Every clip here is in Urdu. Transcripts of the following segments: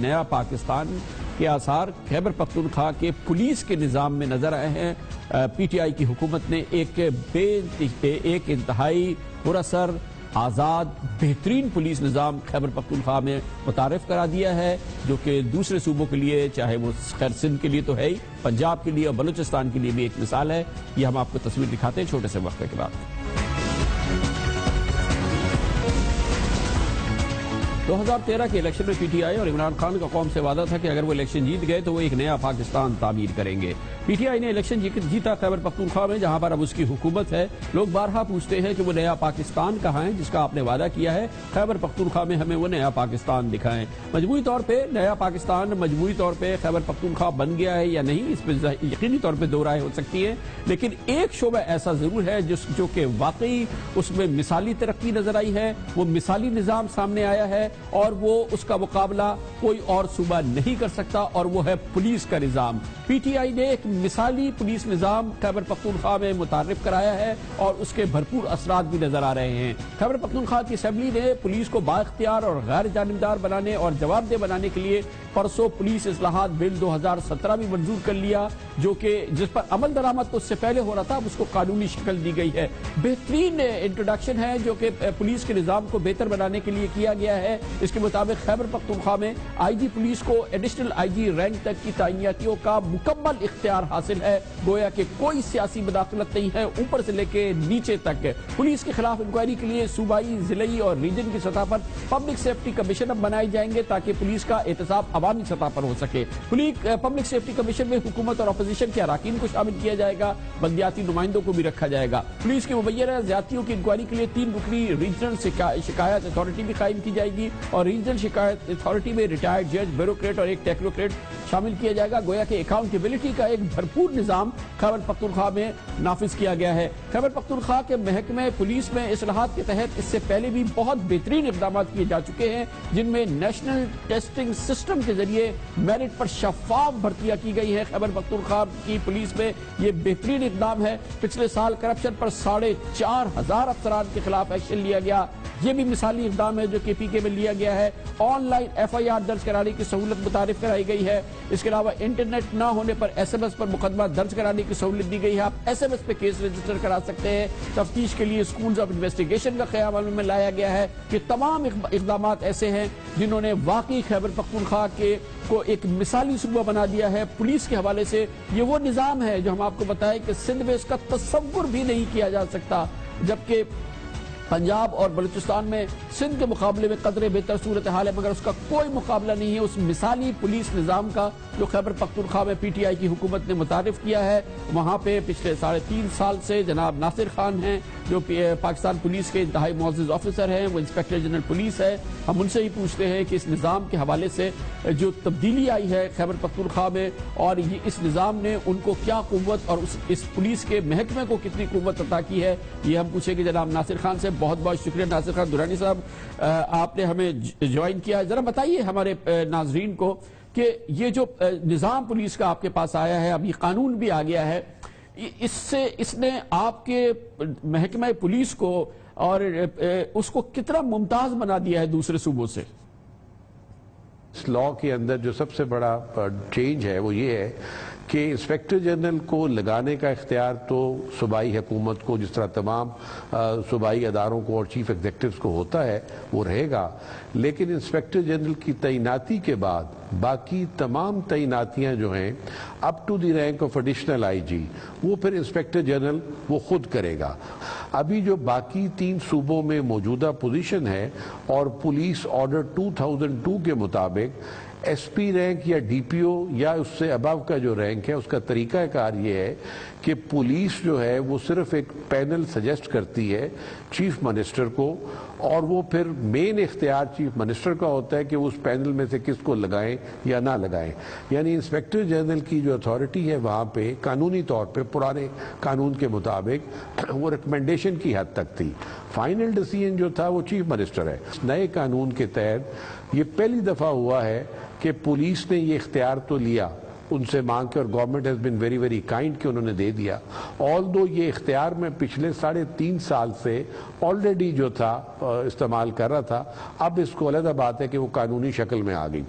نیا پاکستان کے آثار خیبر پختونخوا کے پولیس کے نظام میں نظر آئے ہیں۔ پی ٹی آئی کی حکومت نے ایک انتہائی پراثر، آزاد، بہترین پولیس نظام خیبر پختونخوا میں متعارف کرا دیا ہے، جو کہ دوسرے صوبوں کے لیے، چاہے وہ خیر سندھ کے لیے تو ہے ہی، پنجاب کے لیے اور بلوچستان کے لیے بھی ایک مثال ہے۔ یہ ہم آپ کو تصویر دکھاتے ہیں چھوٹے سے وقفے کے بعد۔ 2013 کے الیکشن میں پی ٹی آئی اور عمران خان کا قوم سے وعدہ تھا کہ اگر وہ الیکشن جیت گئے تو وہ ایک نیا پاکستان تعمیر کریں گے۔ پی ٹی آئی نے الیکشن جیتا خیبر پختونخوا میں، جہاں پر اب اس کی حکومت ہے۔ لوگ بارہا پوچھتے ہیں کہ وہ نیا پاکستان کہاں ہے جس کا آپ نے وعدہ کیا ہے؟ خیبر پختونخوا میں ہمیں وہ نیا پاکستان دکھائیں۔ مجموعی طور پہ نیا پاکستان مجموعی طور پہ خیبر پختونخوا بن گیا ہے یا نہیں، اس پہ یقینی طور پہ دو رائے ہو سکتی ہیں، لیکن ایک شعبہ ایسا ضرور ہے جو کہ واقعی اس میں مثالی ترقی نظر آئی ہے، وہ مثالی نظام سامنے آیا ہے، اور وہ اس کا مقابلہ کوئی اور صوبہ نہیں کر سکتا، اور وہ ہے پولیس کا نظام۔ پی ٹی آئی نے ایک مثالی پولیس نظام خیبر پختونخوا میں متعارف کرایا ہے، اور اس کے بھرپور اثرات بھی نظر آ رہے ہیں۔ خیبر پختونخوا کی اسمبلی نے پولیس کو بااختیار اور غیر جانبدار بنانے اور جواب دہ بنانے کے لیے پرسوں پولیس اصلاحات بل 2017 بھی منظور کر لیا، جو کہ جس پر عمل درآمد تو اس سے پہلے ہو رہا تھا، اب اس کو قانونی شکل دی گئی ہے۔ بہترین انٹروڈکشن ہے جو کہ پولیس کے نظام کو بہتر بنانے کے لیے کیا گیا ہے۔ اس کے مطابق خیبر پختونخوا میں آئی جی پولیس کو ایڈیشنل آئی جی رینک تک کی تعیناتیوں کا مکمل اختیار حاصل ہے، گویا کہ کوئی سیاسی مداخلت نہیں ہے، اوپر سے لے کے نیچے تک۔ پولیس کے خلاف انکوائری کے لیے صوبائی، ضلعی اور ریجن کی سطح پر پبلک سیفٹی کمیشن اب بنائے جائیں گے تاکہ پولیس کا احتساب عوامی سطح پر ہو سکے۔ پبلک سیفٹی کمیشن میں حکومت اور اپوزیشن کے اراکین کو شامل کیا جائے گا، بلدیاتی نمائندوں کو بھی رکھا جائے گا۔ پولیس کی مبینہ زیادتیوں کی انکوائری کے لیے 3 رکنی ریجنل شکایت اتھارٹی بھی قائم کی جائے گی، اور ریجنل شکایت اتھارٹی میں ریٹائرڈ جج، بیوروکریٹ اور ایک ٹیکنوکریٹ شامل کیا جائے گا، گویا کہ اکاؤنٹیبلٹی کا ایک بھرپور نظام خیبر پختونخوا میں نافذ کیا گیا ہے۔ خیبر پختونخوا کے محکمہ پولیس میں اصلاحات کے تحت اس سے پہلے بھی بہت بہترین اقدامات کیے جا چکے ہیں، جن میں نیشنل ٹیسٹنگ سسٹم کے ذریعے میرٹ پر شفاف بھرتیاں کی گئی ہیں۔ خیبر پختونخوا کی پولیس میں یہ بہترین اقدام ہے۔ پچھلے سال کرپشن پر 4,500 افسران کے خلاف ایکشن لیا گیا، یہ بھی مثالی اقدام ہے جو کہ پی کے میں لیا گیا ہے۔ Online F I R درج کرانے کی سہولت متعارف کرائی گئی ہے۔ اس کے علاوہ انٹرنیٹ نہ ہونے پر ایس ایم ایس پر مقدمہ درج کرانے کی سہولت دی گئی ہے، آپ ایس ایم ایس پہ کیس رجسٹر کرا سکتے ہیں۔ تفتیش کے لیے اسکولز آف انویسٹیگیشن کا قیام عمل میں لایا گیا ہے۔ یہ تمام اقدامات ایسے ہیں جنہوں نے واقعی خیبر پختونخوا کو ایک مثالی صوبہ بنا دیا ہے۔ پولیس کے حوالے سے یہ وہ نظام ہے جو ہم آپ کو بتائیں کہ سندھ میں اس کا تصور بھی نہیں کیا جا سکتا، جبکہ پنجاب اور بلوچستان میں سندھ کے مقابلے میں قدرے بہتر صورتحال ہے، مگر اس کا کوئی مقابلہ نہیں ہے اس مثالی پولیس نظام کا جو خیبر پختونخوا میں پی ٹی آئی کی حکومت نے متعارف کیا ہے۔ وہاں پہ پچھلے 3.5 سال سے جناب ناصر خان ہیں جو پاکستان پولیس کے انتہائی معزز آفیسر ہیں، وہ انسپیکٹر جنرل پولیس ہے۔ ہم ان سے ہی پوچھتے ہیں کہ اس نظام کے حوالے سے جو تبدیلی آئی ہے خیبر پختونخوا میں، اور اس نظام نے ان کو کیا قوت اور اس پولیس کے محکمے کو کتنی قوت عطا کی ہے، یہ ہم پوچھیں گے جناب ناصر خان سے۔ بہت بہت شکریہ ناصر خان درانی صاحب، آپ نے ہمیں جوائن کیا۔ ذرا بتائیے ہمارے ناظرین کو کہ یہ جو نظام پولیس کا آپ کے پاس آیا ہے، اب یہ قانون بھی آ گیا ہے، اس نے آپ کے محکمہ پولیس کو اور اس کو کتنا ممتاز بنا دیا ہے دوسرے صوبوں سے؟ اس لاء کے اندر جو سب سے بڑا چینج ہے وہ یہ ہے کہ انسپیکٹر جنرل کو لگانے کا اختیار تو صوبائی حکومت کو، جس طرح تمام صوبائی اداروں کو اور چیف ایگزیکٹوز کو ہوتا ہے، وہ رہے گا، لیکن انسپیکٹر جنرل کی تعیناتی کے بعد باقی تمام تعیناتیاں جو ہیں up to the rank of additional I G, وہ پھر انسپیکٹر جنرل وہ خود کرے گا۔ ابھی جو باقی 3 صوبوں میں موجودہ پوزیشن ہے، اور پولیس آرڈر 2002 کے مطابق ایس پی رینک یا ڈی پی او یا اس سے ابو کا جو رینک ہے، اس کا طریقہ کار یہ ہے کہ پولیس جو ہے وہ صرف ایک پینل سجیسٹ کرتی ہے چیف منسٹر کو، اور وہ پھر مین اختیار چیف منسٹر کا ہوتا ہے کہ وہ اس پینل میں سے کس کو لگائیں یا نہ لگائیں۔ یعنی انسپیکٹر جنرل کی جو اتھارٹی ہے وہاں پہ قانونی طور پہ پرانے قانون کے مطابق وہ ریکمنڈیشن کی حد تک تھی، فائنل ڈیسیژن جو تھا وہ چیف منسٹر ہے۔ نئے قانون کے تحت یہ پہلی دفعہ ہوا ہے کہ پولیس نے یہ اختیار تو لیا، ان سے مانگ کے، اور government has been very very kind کہ انہوں نے دے دیا. آلدو یہ اختیار میں پچھلے 3.5 سال سے آلریڈی جو تھا استعمال کر رہا تھا. اب اس کو علیحدہ بات ہے کہ وہ قانونی شکل میں آ گئی،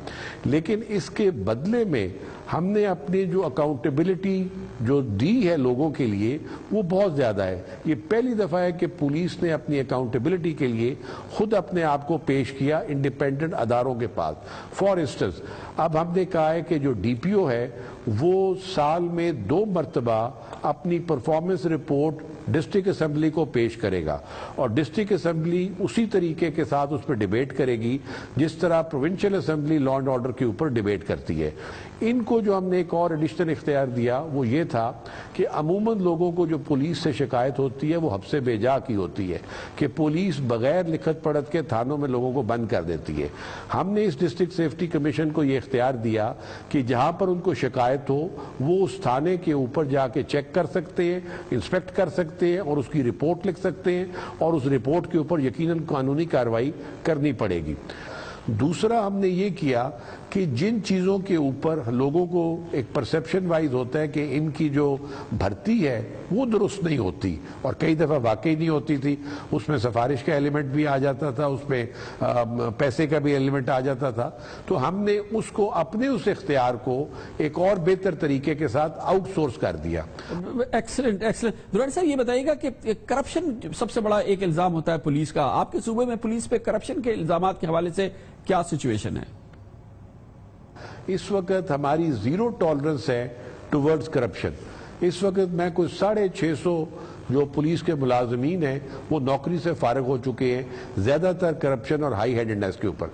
لیکن اس کے بدلے میں ہم نے اپنی جو اکاؤنٹیبلٹی جو دی ہے لوگوں کے لیے وہ بہت زیادہ ہے. یہ پہلی دفعہ ہے کہ پولیس نے اپنی اکاؤنٹیبلٹی کے لیے خود اپنے آپ کو پیش کیا انڈیپینڈنٹ اداروں کے پاس. فار انسٹنس اب ہم نے کہا ہے کہ جو ڈی پی او ہے وہ سال میں 2 مرتبہ اپنی پرفارمنس رپورٹ ڈسٹرکٹ اسمبلی کو پیش کرے گا، اور ڈسٹرکٹ اسمبلی اسی طریقے کے ساتھ اس پہ ڈیبیٹ کرے گی جس طرح provincial assembly law and order کے اوپر ڈیبیٹ کرتی ہے. ان کو جو ہم نے ایک اور ایڈیشنل اختیار دیا وہ یہ تھا کہ عموماً لوگوں کو جو پولیس سے شکایت ہوتی ہے وہ حبس بے جا کی ہوتی ہے کہ پولیس بغیر لکھت پڑھت کے تھانوں میں لوگوں کو بند کر دیتی ہے. ہم نے اس ڈسٹرکٹ سیفٹی کمیشن کو یہ اختیار دیا کہ جہاں پر ان کو شکایت ہو وہ اس تھانے کے اوپر جا کے چیک کر سکتے ہیں، انسپیکٹ کر سکتے ہیں اور اس کی رپورٹ لکھ سکتے ہیں، اور اس رپورٹ کے اوپر یقیناً قانونی کارروائی کرنی پڑے گی. دوسرا ہم نے یہ کیا کہ جن چیزوں کے اوپر لوگوں کو ایک پرسیپشن وائز ہوتا ہے کہ ان کی جو بھرتی ہے وہ درست نہیں ہوتی، اور کئی دفعہ واقعی نہیں ہوتی تھی، اس میں سفارش کا ایلیمنٹ بھی آ جاتا تھا، اس میں پیسے کا بھی ایلیمنٹ آ جاتا تھا، تو ہم نے اس کو اپنے اس اختیار کو ایک اور بہتر طریقے کے ساتھ آؤٹ سورس کر دیا. Excellent excellent. درانی صاحب یہ بتائیے گا کہ کرپشن سب سے بڑا ایک الزام ہوتا ہے پولیس کا. آپ کے صوبے میں پولیس پہ کرپشن کے الزامات کے حوالے سے کیا سچویشن ہے؟ اس وقت ہماری 0 ٹالرنس ہے ٹورڈز کرپشن. اس وقت میں کوئی 650 جو پولیس کے ملازمین ہیں وہ نوکری سے فارغ ہو چکے ہیں، زیادہ تر کرپشن اور ہائی ہینڈڈنس کے اوپر.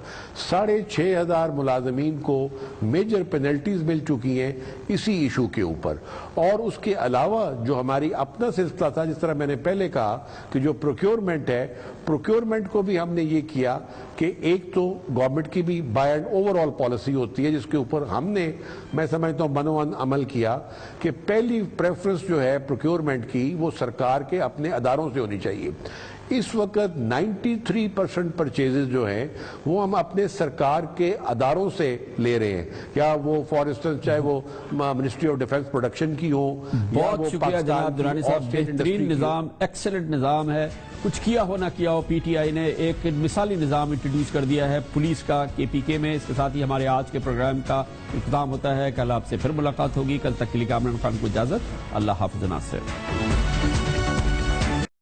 6,500 ملازمین کو میجر پینلٹیز مل چکی ہیں اسی ایشو کے اوپر. اور اس کے علاوہ جو ہماری اپنا سلسلہ تھا، جس طرح میں نے پہلے کہا کہ جو پروکیورمنٹ ہے، پروکیورمنٹ کو بھی ہم نے یہ کیا کہ ایک تو گورنمنٹ کی بھی by and over all policy ہوتی ہے جس کے اوپر ہم نے، میں سمجھتا ہوں، منوان عمل کیا کہ پہلی پریفرنس جو ہے پروکیورمنٹ کی وہ سرکار کے اپنے اداروں سے ہونی چاہیے. اس وقت 93% پرچیزز جو ہیں وہ ہم اپنے سرکار کے اداروں سے لے رہے ہیں، یا وہ فار انسٹنس چاہے وہ منسٹری آف ڈیفنس پروڈکشن کی ہو. بہت شکریہ جناب درانی صاحب، بہترین نظام، ایکسلنٹ نظام ہے. کچھ کیا ہو نہ کیا ہو، پی ٹی آئی نے ایک مثالی نظام انٹروڈیوس کر دیا ہے پولیس کا کے پی کے میں. اس کے ساتھ ہی ہمارے آج کے پروگرام کا اختتام ہوتا ہے. کل آپ سے پھر ملاقات ہوگی. کل تک کے لیے کامران خان کو اجازت. اللہ حافظ ناصر.